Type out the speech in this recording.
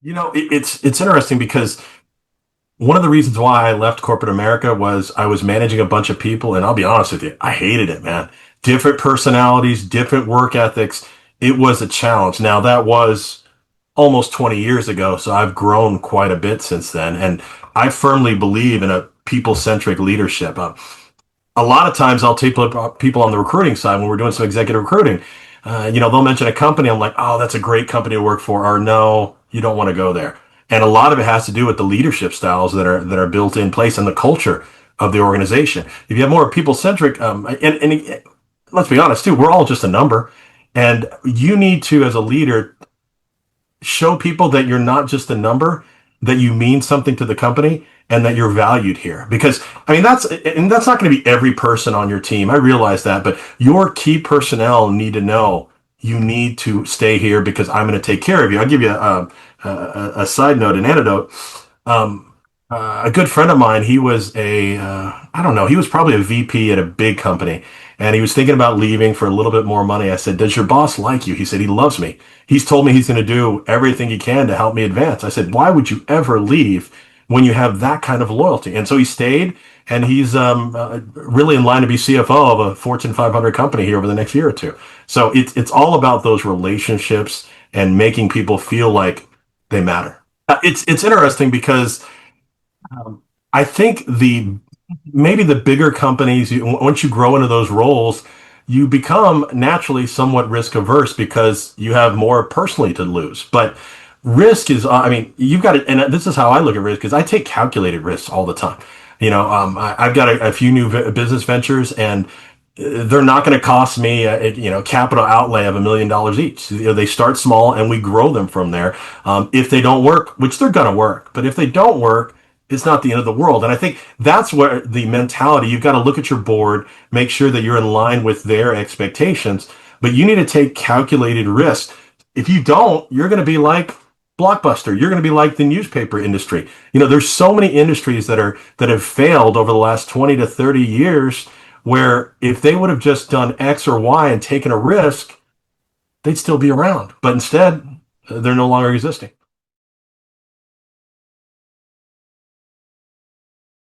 It's interesting because one of the reasons why I left corporate America was I was managing a bunch of people, and I'll be honest with you, I hated it, man. Different personalities, different work ethics. It was a challenge. Now that was almost 20 years ago, so I've grown quite a bit since then, and I firmly believe in a people-centric leadership. A lot of times I'll take people on the recruiting side when we're doing some executive recruiting. They'll mention a company. I'm like, oh, that's a great company to work for, or no, you don't want to go there. And a lot of it has to do with the leadership styles that are built in place and the culture of the organization. If you have more people centric, and let's be honest too, we're all just a number, and you need to, as a leader, show people that you're not just a number, that you mean something to the company and that you're valued here. Because I mean that's not going to be every person on your team. I realize that, but your key personnel need to know you need to stay here because I'm going to take care of you. I'll give you a side note, an anecdote. Um, a good friend of mine, he was I don't know, he was probably a VP at a big company, and he was thinking about leaving for a little bit more money. I said, "Does your boss like you?" He said, "He loves me. He's told me he's going to do everything he can to help me advance." I said, "Why would you ever leave when you have that kind of loyalty?" And so he stayed, and he's really in line to be CFO of a Fortune 500 company here over the next year or two. So it's all about those relationships and making people feel like they matter. It's interesting because I think the maybe the bigger companies, once you grow into those roles, you become naturally somewhat risk averse because you have more personally to lose. But risk is, I mean, you've got to, and this is how I look at risk, because I take calculated risks all the time. I've got a few new business ventures, and they're not going to cost me capital outlay of $1 million each. They start small and we grow them from there. If they don't work, which they're going to work, but if they don't work, it's not the end of the world. And I think that's where the mentality, you've got to look at your board, make sure that you're in line with their expectations, but you need to take calculated risks. If you don't, you're going to be like Blockbuster. You're going to be like the newspaper industry. There's so many industries that have failed over the last 20 to 30 years, where if they would have just done X or Y and taken a risk, they'd still be around. But instead, they're no longer existing.